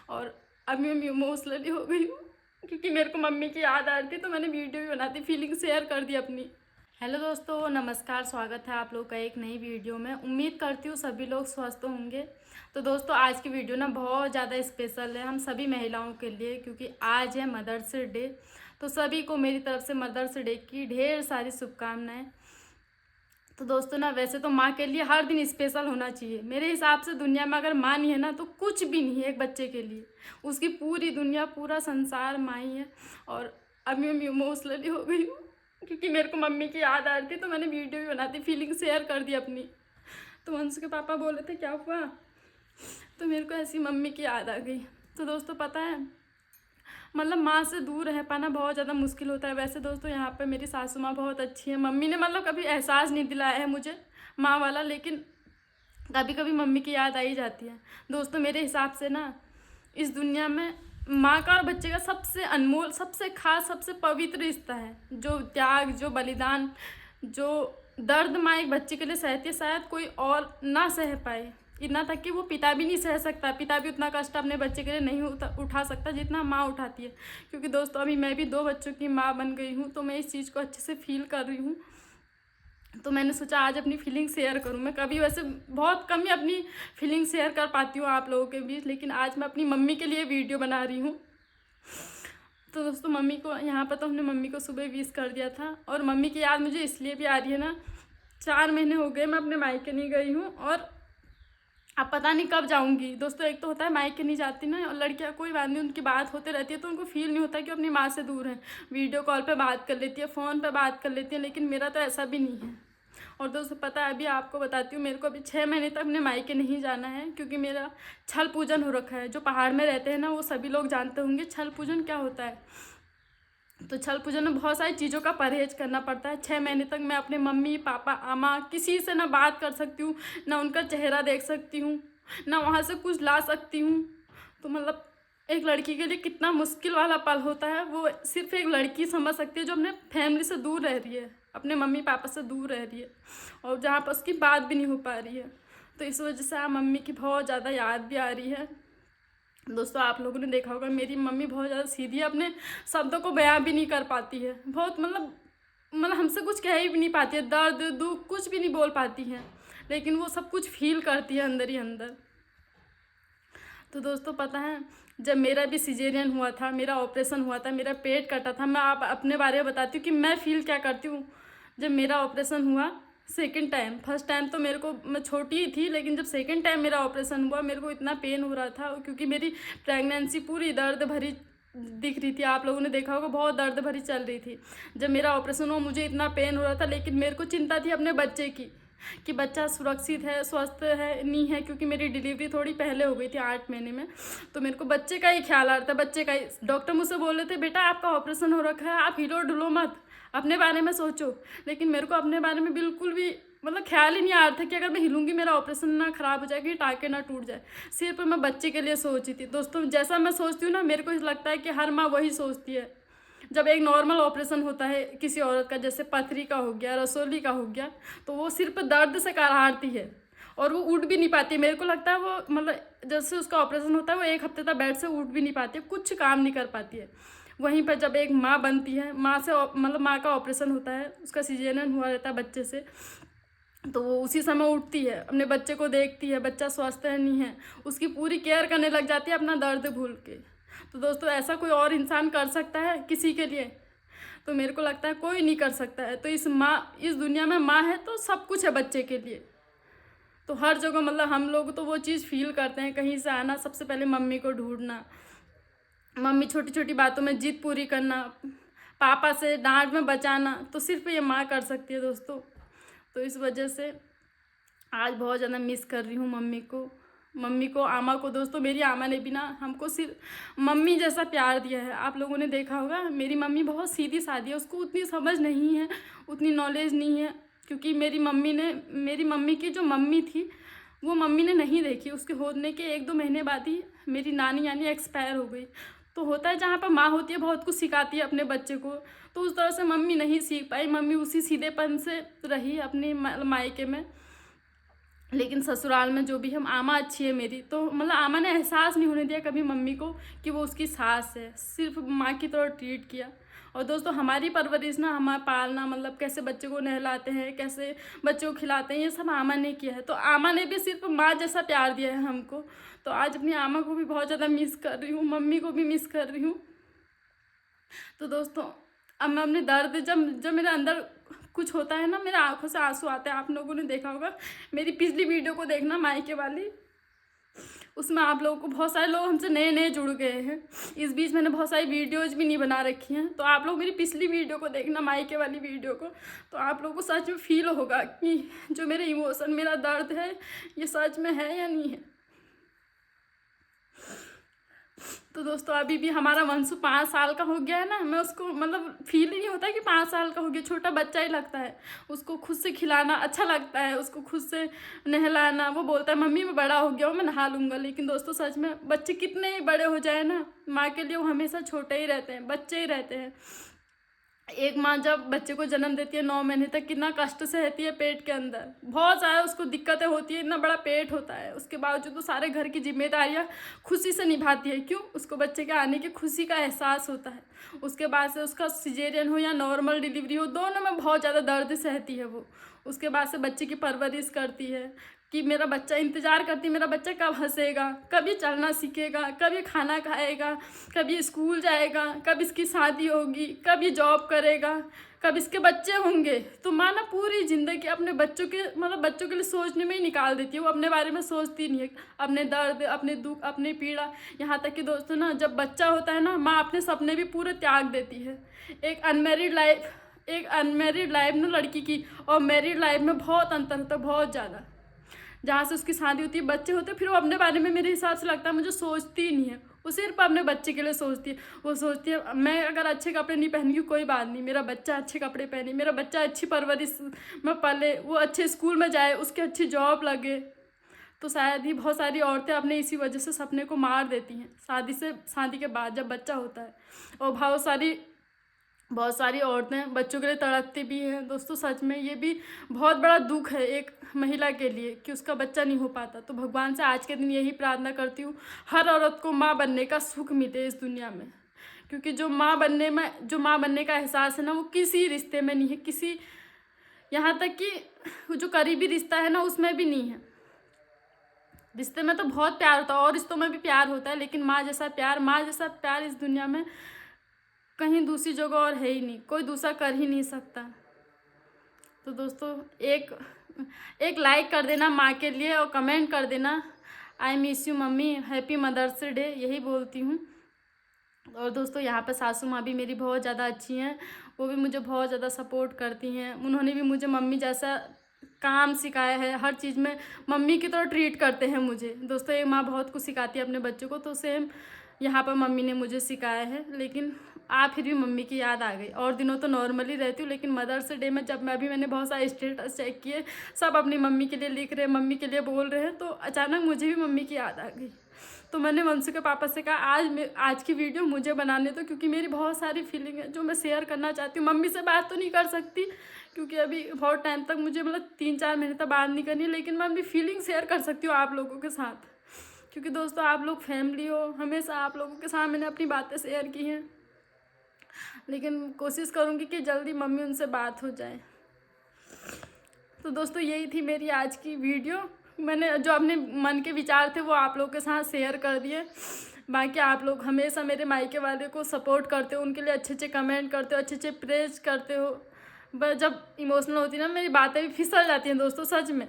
और अभी मैं इमोशनली हो गई हूँ क्योंकि मेरे को मम्मी की याद आ रही थी, तो मैंने वीडियो भी बनाती, फीलिंग शेयर कर दी अपनी। हेलो दोस्तों, नमस्कार। स्वागत है आप लोग का एक नई वीडियो में। उम्मीद करती हूँ सभी लोग स्वस्थ होंगे। तो दोस्तों, आज की वीडियो ना बहुत ज़्यादा स्पेशल है हम सभी महिलाओं के लिए, क्योंकि आज है मदर्स डे। तो सभी को मेरी तरफ से मदर्स डे की ढेर सारी शुभकामनाएं। तो दोस्तों ना, वैसे तो माँ के लिए हर दिन स्पेशल होना चाहिए। मेरे हिसाब से दुनिया में अगर माँ नहीं है ना तो कुछ भी नहीं है एक बच्चे के लिए। उसकी पूरी दुनिया, पूरा संसार माँ ही है। और अभी मैं इमोशनली हो गई हूँ क्योंकि मेरे को मम्मी की याद आ रही थी, तो मैंने वीडियो भी बनाती, फीलिंग शेयर कर दी अपनी। तो अंशु के पापा बोले थे क्या हुआ, तो मेरे को ऐसी मम्मी की याद आ गई। तो दोस्तों पता है, मतलब माँ से दूर रह पाना बहुत ज़्यादा मुश्किल होता है। वैसे दोस्तों यहाँ पे मेरी सासू माँ बहुत अच्छी है। मम्मी ने मतलब कभी एहसास नहीं दिलाया है मुझे माँ वाला, लेकिन कभी कभी मम्मी की याद आ ही जाती है। दोस्तों मेरे हिसाब से ना, इस दुनिया में माँ का और बच्चे का सबसे अनमोल, सबसे खास, सबसे पवित्र रिश्ता है। जो त्याग, जो बलिदान, जो दर्द माँ एक बच्चे के लिए सहती है, शायद कोई और ना सह पाए। इतना तक कि वो पिता भी नहीं सह सकता, पिता भी उतना कष्ट अपने बच्चे के लिए नहीं उठा सकता जितना माँ उठाती है। क्योंकि दोस्तों अभी मैं भी 2 बच्चों की माँ बन गई हूँ, तो मैं इस चीज़ को अच्छे से फील कर रही हूँ। तो मैंने सोचा आज अपनी फीलिंग शेयर करूँ। मैं कभी वैसे बहुत कम ही अपनी फीलिंग शेयर कर पाती हूँ आप लोगों के बीच, लेकिन आज मैं अपनी मम्मी के लिए वीडियो बना रही हूँ। तो दोस्तों मम्मी को यहाँ पर, तो हमने मम्मी को सुबह विश कर दिया था। और मम्मी की याद मुझे इसलिए भी आ रही है ना, 4 महीने हो गए मैं अपने मायके नहीं गई हूँ, और अब पता नहीं कब जाऊंगी। दोस्तों एक तो होता है मायके नहीं जाती ना, और लड़कियां कोई बात नहीं, उनकी बात होते रहती है तो उनको फील नहीं होता कि अपनी माँ से दूर है। वीडियो कॉल पे बात कर लेती है, फ़ोन पे बात कर लेती है, लेकिन मेरा तो ऐसा भी नहीं है। और दोस्तों पता है, अभी आपको बताती हूँ, मेरे को अभी 6 महीने तक अपने मायके नहीं जाना है, क्योंकि मेरा छल पूजन हो रखा है। जो पहाड़ में रहते हैं ना, वो सभी लोग जानते होंगे छल पूजन क्या होता है। तो छल पूजन में बहुत सारी चीज़ों का परहेज करना पड़ता है। 6 महीने तक मैं अपने मम्मी पापा आमा किसी से ना बात कर सकती हूँ, ना उनका चेहरा देख सकती हूँ, ना वहाँ से कुछ ला सकती हूँ। तो मतलब एक लड़की के लिए कितना मुश्किल वाला पल होता है, वो सिर्फ एक लड़की समझ सकती है जो अपने फैमिली से दूर रह रही है, अपने मम्मी पापा से दूर रह रही है, और जहाँ पर उसकी बात भी नहीं हो पा रही है। तो इस वजह से मम्मी की बहुत ज़्यादा याद भी आ रही है। दोस्तों आप लोगों ने देखा होगा, मेरी मम्मी बहुत ज़्यादा सीधी है, अपने शब्दों को बयां भी नहीं कर पाती है। बहुत मतलब हमसे कुछ कह ही भी नहीं पाती है, दर्द दुख कुछ भी नहीं बोल पाती है, लेकिन वो सब कुछ फील करती है अंदर ही अंदर। तो दोस्तों पता है, जब मेरा भी सिजेरियन हुआ था, मेरा ऑपरेशन हुआ था, मेरा पेट कटा था, मैं आप अपने बारे में बताती हूँ कि मैं फील क्या करती हूँ। जब मेरा ऑपरेशन हुआ सेकंड टाइम, फर्स्ट टाइम तो मेरे को, मैं छोटी ही थी, लेकिन जब सेकंड टाइम मेरा ऑपरेशन हुआ मेरे को इतना पेन हो रहा था, क्योंकि मेरी प्रेगनेंसी पूरी दर्द भरी दिख रही थी। आप लोगों ने देखा होगा, बहुत दर्द भरी चल रही थी। जब मेरा ऑपरेशन हुआ मुझे इतना पेन हो रहा था, लेकिन मेरे को चिंता थी अपने बच्चे की, कि बच्चा सुरक्षित है, स्वस्थ है नहीं है, क्योंकि मेरी डिलीवरी थोड़ी पहले हो गई थी 8 महीने में। तो मेरे को बच्चे का ही ख्याल आ रहा था, बच्चे का ही। डॉक्टर मुझसे बोल रहे थे बेटा आपका ऑपरेशन हो रखा है, आप हिलो डुलो मत, अपने बारे में सोचो। लेकिन मेरे को अपने बारे में बिल्कुल भी मतलब ख्याल ही नहीं आ रहा था कि अगर मैं हिलूंगी मेरा ऑपरेशन ना खराब हो जाएगी, टाँके ना टूट जाए। सिर्फ मैं बच्चे के लिए सोची थी। दोस्तों जैसा मैं सोचती हूँ ना, मेरे को लगता है कि हर माँ वही सोचती है। जब एक नॉर्मल ऑपरेशन होता है किसी औरत का, जैसे पथरी का हो गया, रसोली का हो गया, तो वो सिर्फ दर्द से कराहती है और वो उठ भी नहीं पाती है। मेरे को लगता है वो मतलब जैसे उसका ऑपरेशन होता है, वो 1 हफ्ते तक बेड से उठ भी नहीं पाती है, कुछ काम नहीं कर पाती है। वहीं पर जब एक माँ बनती है, माँ से मतलब माँ का ऑपरेशन होता है, उसका सिजेरियन हुआ रहता है बच्चे से, तो वो उसी समय उठती है, अपने बच्चे को देखती है, बच्चा स्वस्थ है नहीं है, उसकी पूरी केयर करने लग जाती है अपना दर्द भूल के। तो दोस्तों ऐसा कोई और इंसान कर सकता है किसी के लिए? तो मेरे को लगता है कोई नहीं कर सकता है। तो इस दुनिया में माँ है तो सब कुछ है बच्चे के लिए। तो हर जगह मतलब हम लोग तो वो चीज़ फील करते हैं, कहीं से आना, सबसे पहले मम्मी को ढूंढना, मम्मी छोटी छोटी बातों में जिद पूरी करना, पापा से डांट में बचाना, तो सिर्फ ये माँ कर सकती है दोस्तों। तो इस वजह से आज बहुत ज़्यादा मिस कर रही हूँ मम्मी को, आमा को। दोस्तों मेरी आमा ने भी ना हमको सिर्फ मम्मी जैसा प्यार दिया है। आप लोगों ने देखा होगा, मेरी मम्मी बहुत सीधी सादी है, उसको उतनी समझ नहीं है, उतनी नॉलेज नहीं है, क्योंकि मेरी मम्मी की जो मम्मी थी वो मम्मी ने नहीं देखी। उसके होने के 1-2 महीने बाद ही मेरी नानी यानी एक्सपायर हो गई। तो होता है जहाँ पर माँ होती है बहुत कुछ सिखाती है अपने बच्चे को, तो उस तरह से मम्मी नहीं सीख पाई। मम्मी उसी सीधेपन से रही अपने मायके में। लेकिन ससुराल में जो भी हम, आमा अच्छी है मेरी, तो मतलब आमा ने एहसास नहीं होने दिया कभी मम्मी को कि वो उसकी सास है, सिर्फ माँ की तरह ट्रीट किया। और दोस्तों हमारी परवरिश ना, हमारा पालना, मतलब कैसे बच्चे को नहलाते हैं, कैसे बच्चे को खिलाते हैं, ये सब आमा ने किया है। तो आमा ने भी सिर्फ माँ जैसा प्यार दिया है हमको। तो आज अपनी आमा को भी बहुत ज़्यादा मिस कर रही हूँ, मम्मी को भी मिस कर रही हूँ। तो दोस्तों अब मैं अपने दर्द, जब जब मेरे अंदर कुछ होता है ना, मेरे आंखों से आंसू आते हैं। आप लोगों ने देखा होगा, मेरी पिछली वीडियो को देखना, मायके वाली, उसमें आप लोगों को बहुत सारे लोग हमसे नए नए जुड़ गए हैं। इस बीच मैंने बहुत सारी वीडियोज भी नहीं बना रखी हैं, तो आप लोग मेरी पिछली वीडियो को देखना, मायके वाली वीडियो को, तो आप लोगों को सच में फील होगा कि जो मेरे इमोशन, मेरा दर्द है, ये सच में है या नहीं है। तो दोस्तों अभी भी हमारा वंशु 5 साल का हो गया है ना, मैं उसको मतलब फील ही नहीं होता कि 5 साल का हो गया, छोटा बच्चा ही लगता है। उसको खुद से खिलाना अच्छा लगता है, उसको खुद से नहलाना। वो बोलता है मम्मी मैं बड़ा हो गया हूँ, मैं नहा लूँगा। लेकिन दोस्तों सच में बच्चे कितने ही बड़े हो जाए ना, माँ के लिए वो हमेशा छोटे ही रहते हैं, बच्चे ही रहते हैं। एक माँ जब बच्चे को जन्म देती है 9 महीने तक कितना कष्ट सहती है पेट के अंदर, बहुत सारा उसको दिक्कतें होती है, इतना बड़ा पेट होता है, उसके बावजूद तो सारे घर की जिम्मेदारियाँ खुशी से निभाती है। क्यों? उसको बच्चे के आने की खुशी का एहसास होता है। उसके बाद से उसका सिजेरियन हो या नॉर्मल डिलीवरी हो, दोनों में बहुत ज़्यादा दर्द सहती है वो। उसके बाद से बच्चे की परवरिश करती है कि मेरा बच्चा इंतज़ार करती, मेरा बच्चा कब हंसेगा, कभी चलना सीखेगा, कभी खाना खाएगा, कभी स्कूल जाएगा, कब इसकी शादी होगी, कब ये जॉब करेगा, कब इसके बच्चे होंगे। तो माँ ना पूरी ज़िंदगी अपने बच्चों के, मतलब बच्चों के लिए सोचने में ही निकाल देती है। वो अपने बारे में सोचती नहीं है, अपने दर्द, अपने दुख, अपनी पीड़ा। यहाँ तक कि दोस्तों ना, जब बच्चा होता है ना, माँ अपने सपने भी पूरे त्याग देती है। एक अनमेरिड लाइफ ना लड़की की और मैरिड लाइफ में बहुत अंतर होता है, बहुत ज़्यादा। जहाँ से उसकी शादी होती है, बच्चे होते हैं, फिर वो अपने बारे में मेरे हिसाब से लगता है मुझे सोचती ही नहीं है। वो सिर्फ अपने बच्चे के लिए सोचती है। वो सोचती है मैं अगर अच्छे कपड़े नहीं पहनूंगी कोई बात नहीं, मेरा बच्चा अच्छे कपड़े पहने, मेरा बच्चा अच्छी परवरिश में पले, वो अच्छे स्कूल में जाए, उसकी अच्छी जॉब लगे। तो शायद ही बहुत सारी औरतें अपने इसी वजह से सपने को मार देती हैं शादी के बाद जब बच्चा होता है। और बहुत सारी औरतें बच्चों के लिए तड़पती भी हैं। दोस्तों सच में ये भी बहुत बड़ा दुख है एक महिला के लिए कि उसका बच्चा नहीं हो पाता। तो भगवान से आज के दिन यही प्रार्थना करती हूँ, हर औरत को माँ बनने का सुख मिले इस दुनिया में। क्योंकि जो माँ बनने का एहसास है ना, वो किसी रिश्ते में नहीं है, किसी, यहाँ तक कि जो करीबी रिश्ता है ना उसमें भी नहीं है। रिश्ते में तो बहुत प्यार होता है और रिश्तों में भी प्यार होता है, लेकिन माँ जैसा प्यार इस दुनिया में कहीं दूसरी जगह और है ही नहीं, कोई दूसरा कर ही नहीं सकता। तो दोस्तों एक लाइक कर देना माँ के लिए और कमेंट कर देना I miss you mummy, happy mother's day, यही बोलती हूँ। और दोस्तों यहाँ पर सासू माँ भी मेरी बहुत ज़्यादा अच्छी हैं, वो भी मुझे बहुत ज़्यादा सपोर्ट करती हैं। उन्होंने भी मुझे मम्मी जैसा काम सिखाया है, हर चीज़ में मम्मी की तरह ट्रीट करते हैं मुझे। दोस्तों एक माँ बहुत कुछ सिखाती है अपने बच्चों को, तो सेम यहाँ पर मम्मी ने मुझे सिखाया है। लेकिन फिर भी मम्मी की याद आ गई। और दिनों तो नॉर्मली रहती हूँ, लेकिन मदर्स डे में जब मैंने बहुत सारे स्टेटस चेक किए, सब अपनी मम्मी के लिए लिख रहे हैं, मम्मी के लिए बोल रहे हैं, तो अचानक मुझे भी मम्मी की याद आ गई। तो मैंने वंशु के पापा से कहा आज की वीडियो मुझे बनाने दो, क्योंकि मेरी बहुत सारी फीलिंग है जो मैं शेयर करना चाहती हूँ। मम्मी से बात तो नहीं कर सकती क्योंकि अभी बहुत टाइम तक मुझे, मतलब 3-4 महीने तक बात नहीं करनी, लेकिन मैं अपनी फीलिंग शेयर कर सकती हूँ आप लोगों के साथ। क्योंकि दोस्तों आप लोग फैमिली हो, हमेशा आप लोगों के साथ मैंने अपनी बातें शेयर की हैं। लेकिन कोशिश करूँगी कि जल्दी मम्मी उनसे बात हो जाए। तो दोस्तों यही थी मेरी आज की वीडियो। मैंने जो अपने मन के विचार थे वो आप लोगों के साथ शेयर कर दिए। बाकी आप लोग हमेशा मेरे मायके वाले को सपोर्ट करते हो, उनके लिए अच्छे अच्छे कमेंट करते हो, अच्छे अच्छे प्रेज करते हो। बस जब इमोशनल होती है ना, मेरी बातें भी फिसल जाती हैं दोस्तों सच में,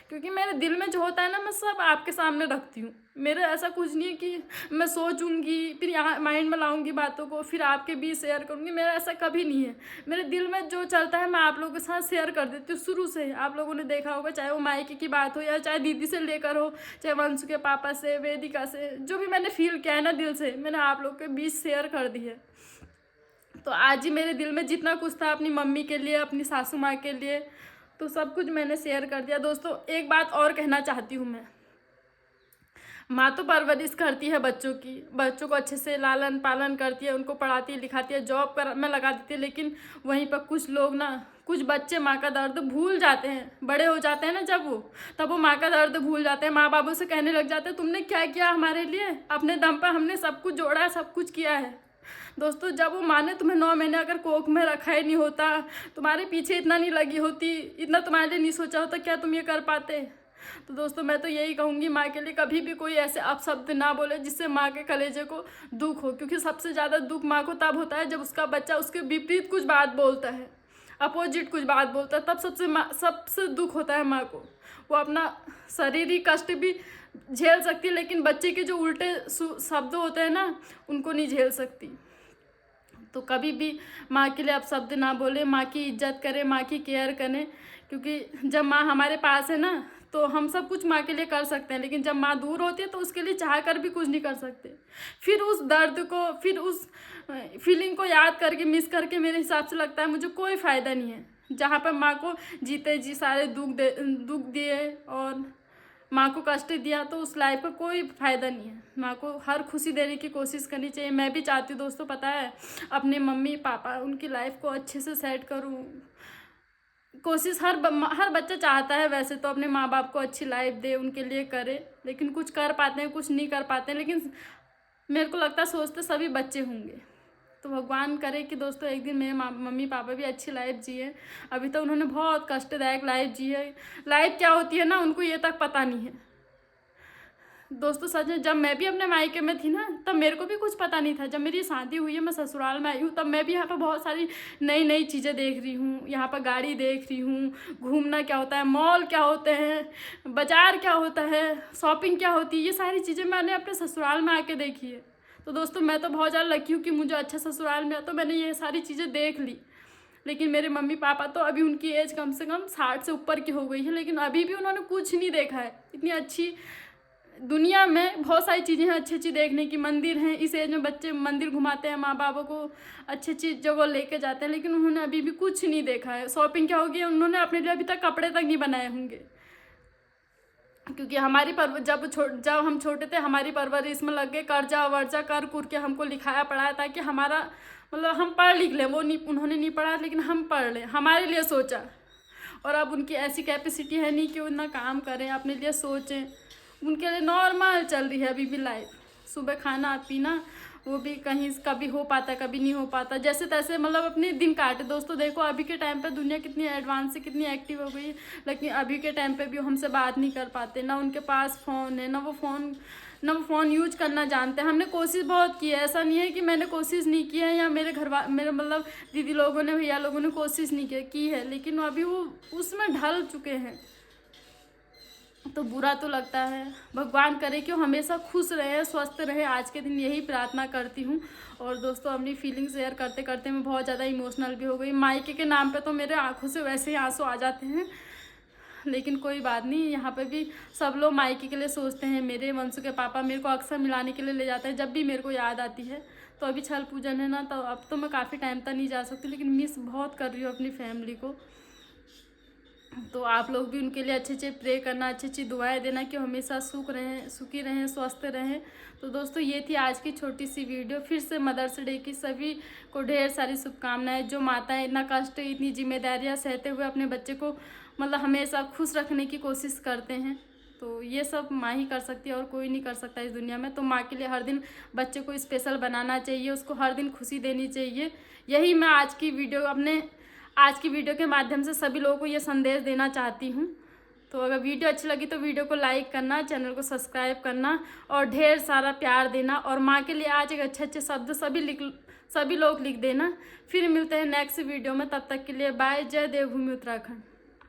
क्योंकि मेरे दिल में जो होता है ना, मैं सब आपके सामने रखती हूँ। मेरा ऐसा कुछ नहीं है कि मैं सोचूंगी फिर यहाँ माइंड में लाऊंगी बातों को फिर आपके बीच शेयर करूँगी, मेरा ऐसा कभी नहीं है। मेरे दिल में जो चलता है मैं आप लोगों के साथ शेयर कर देती हूँ शुरू से। आप लोगों ने देखा होगा, चाहे वो मायके की बात हो या चाहे दीदी से लेकर हो, चाहे वंशु के पापा से, वेदिका से, जो भी मैंने फील किया है ना दिल से, मैंने आप लोग के बीच शेयर कर दी है। तो आज ही मेरे दिल में जितना कुछ था अपनी मम्मी के लिए, अपनी सासू माँ के लिए, तो सब कुछ मैंने शेयर कर दिया। दोस्तों एक बात और कहना चाहती हूँ मैं, माँ तो परवरिश करती है बच्चों की, बच्चों को अच्छे से लालन पालन करती है, उनको पढ़ाती है लिखाती है, जॉब कर में लगा देती है। लेकिन वहीं पर कुछ लोग ना, कुछ बच्चे माँ का दर्द भूल जाते हैं, बड़े हो जाते हैं ना जब वो, तब वो माँ का दर्द भूल जाते हैं। माँ बाबू से कहने लग जाते हैं तुमने क्या किया हमारे लिए, अपने दम पर हमने सब कुछ जोड़ा है, सब कुछ किया है। दोस्तों जब वो माँ ने तुम्हें 9 महीने अगर कोख में रखा ही नहीं होता, तुम्हारे पीछे इतना नहीं लगी होती, इतना तुम्हारे लिए नहीं सोचा होता, क्या तुम ये कर पाते। तो दोस्तों मैं तो यही कहूँगी, माँ के लिए कभी भी कोई ऐसे अपशब्द ना बोले जिससे माँ के कलेजे को दुख हो, क्योंकि सबसे ज़्यादा दुख माँ को तब होता है जब उसका बच्चा उसके विपरीत कुछ बात बोलता है, अपोजिट कुछ बात बोलता है, तब सबसे दुख होता है माँ को। वो अपना शारीरिक कष्ट भी झेल सकती है, लेकिन बच्चे के जो उल्टे शब्द होते हैं ना, उनको नहीं झेल सकती। तो कभी भी माँ के लिए अपशब्द ना बोले, माँ की इज्जत करें, माँ की केयर करें, क्योंकि जब माँ हमारे पास है ना तो हम सब कुछ माँ के लिए कर सकते हैं, लेकिन जब माँ दूर होती है तो उसके लिए चाह कर भी कुछ नहीं कर सकते। फिर उस दर्द को, फिर उस फीलिंग को याद करके, मिस करके मेरे हिसाब से लगता है मुझे कोई फ़ायदा नहीं है। जहाँ पर माँ को जीते जी सारे दुख दिए और माँ को कष्ट दिया, तो उस लाइफ का कोई फ़ायदा नहीं है। माँ को हर खुशी देने की कोशिश करनी चाहिए। मैं भी चाहती हूँ दोस्तों, पता है, अपने मम्मी पापा उनकी लाइफ को अच्छे से सेट करूँ। कोशिश हर बच्चा चाहता है वैसे तो अपने माँ बाप को अच्छी लाइफ दे, उनके लिए करे, लेकिन कुछ कर पाते हैं, कुछ नहीं कर पाते हैं। लेकिन मेरे को लगता है सोचते सभी बच्चे होंगे। तो भगवान करे कि दोस्तों एक दिन मेरे मम्मी पापा भी अच्छी लाइफ जिए। अभी तो उन्होंने बहुत कष्टदायक लाइफ जी है। लाइफ क्या होती है ना, उनको ये तक पता नहीं है। दोस्तों सच में जब मैं भी अपने मायके में थी ना, तब मेरे को भी कुछ पता नहीं था। जब मेरी शादी हुई है, मैं ससुराल में आई हूँ, तब मैं भी यहाँ पर बहुत सारी नई नई चीज़ें देख रही हूँ। यहाँ पर गाड़ी देख रही हूँ, घूमना क्या होता है, मॉल क्या होते हैं, बाज़ार क्या होता है, शॉपिंग क्या होती है, ये सारी चीज़ें मैंने अपने ससुराल में आके देखी है। तो दोस्तों मैं तो बहुत ज़्यादा लकी हूँ कि मुझे अच्छा ससुराल मिला, तो मैंने ये सारी चीज़ें देख ली। लेकिन मेरे मम्मी पापा तो अभी उनकी एज कम से कम 60 से ऊपर की हो गई है, लेकिन अभी भी उन्होंने कुछ नहीं देखा है। इतनी अच्छी दुनिया में बहुत सारी चीज़ें हैं अच्छी अच्छी देखने की, मंदिर हैं, इस एज में बच्चे मंदिर घुमाते हैं, माँ बापों को अच्छी अच्छी जगह लेके जाते हैं, लेकिन उन्होंने अभी भी कुछ नहीं देखा है। शॉपिंग क्या होगी, उन्होंने अपने लिए अभी तक कपड़े तक नहीं बनाए होंगे, क्योंकि हमारी जब हम छोटे थे, हमारी परवरिश में लग गए, कर्जा वर्जा कर कुर के हमको लिखाया पढ़ाया ताकि हमारा मतलब हम पढ़ लिख लें। उन्होंने नहीं पढ़ा, लेकिन हम पढ़ लें, हमारे लिए सोचा। और अब उनकी ऐसी कैपेसिटी है नहीं कि वो इतना काम करें, अपने लिए सोचें। उनके लिए नॉर्मल चल रही है अभी भी लाइफ। सुबह खाना पीना, वो भी कहीं कभी हो पाता कभी नहीं हो पाता, जैसे तैसे मतलब अपने दिन काटे। दोस्तों देखो अभी के टाइम पे दुनिया कितनी एडवांस है, कितनी एक्टिव हो गई है, लेकिन अभी के टाइम पे भी हमसे बात नहीं कर पाते। ना उनके पास फ़ोन है, ना वो फ़ोन यूज करना जानते हैं। हमने कोशिश बहुत की है, ऐसा नहीं है कि मैंने कोशिश नहीं की है, या मेरे मेरे मतलब दीदी लोगों ने, भैया लोगों ने कोशिश नहीं की है, लेकिन अभी वो उसमें ढल चुके हैं। तो बुरा तो लगता है। भगवान करे कि वो हमेशा खुश रहे, स्वस्थ रहे। आज के दिन यही प्रार्थना करती हूँ। और दोस्तों अपनी फीलिंग शेयर करते करते मैं बहुत ज़्यादा इमोशनल भी हो गई। मायके के नाम पे तो मेरे आंखों से वैसे ही आंसू आ जाते हैं, लेकिन कोई बात नहीं। यहाँ पे भी सब लोग मायके के लिए सोचते हैं। मेरे वंशु के पापा मेरे को अक्सर मिलाने के लिए ले जाते हैं जब भी मेरे को याद आती है। तो अभी छल पूजन है ना, तो अब तो मैं काफ़ी टाइम तक नहीं जा सकती, लेकिन मिस बहुत कर रही हूँ अपनी फैमिली को। तो आप लोग भी उनके लिए अच्छे अच्छे प्रे करना, अच्छी अच्छी दुआएं देना कि हमेशा सुखी रहें, स्वस्थ रहें। तो दोस्तों ये थी आज की छोटी सी वीडियो। फिर से मदर्स डे की सभी को ढेर सारी शुभकामनाएं। जो माताएं इतना कष्ट, इतनी जिम्मेदारियां सहते हुए अपने बच्चे को मतलब हमेशा खुश रखने की कोशिश करते हैं, तो ये सब माँ ही कर सकती है और कोई नहीं कर सकता इस दुनिया में। तो माँ के लिए हर दिन बच्चे को स्पेशल बनाना चाहिए, उसको हर दिन खुशी देनी चाहिए। यही मैं आज की वीडियो के माध्यम से सभी लोगों को ये संदेश देना चाहती हूँ। तो अगर वीडियो अच्छी लगी तो वीडियो को लाइक करना, चैनल को सब्सक्राइब करना और ढेर सारा प्यार देना। और माँ के लिए आज एक अच्छे शब्द सभी लोग लिख देना। फिर मिलते हैं नेक्स्ट वीडियो में, तब तक के लिए बाय। जय देवभूमि उत्तराखंड।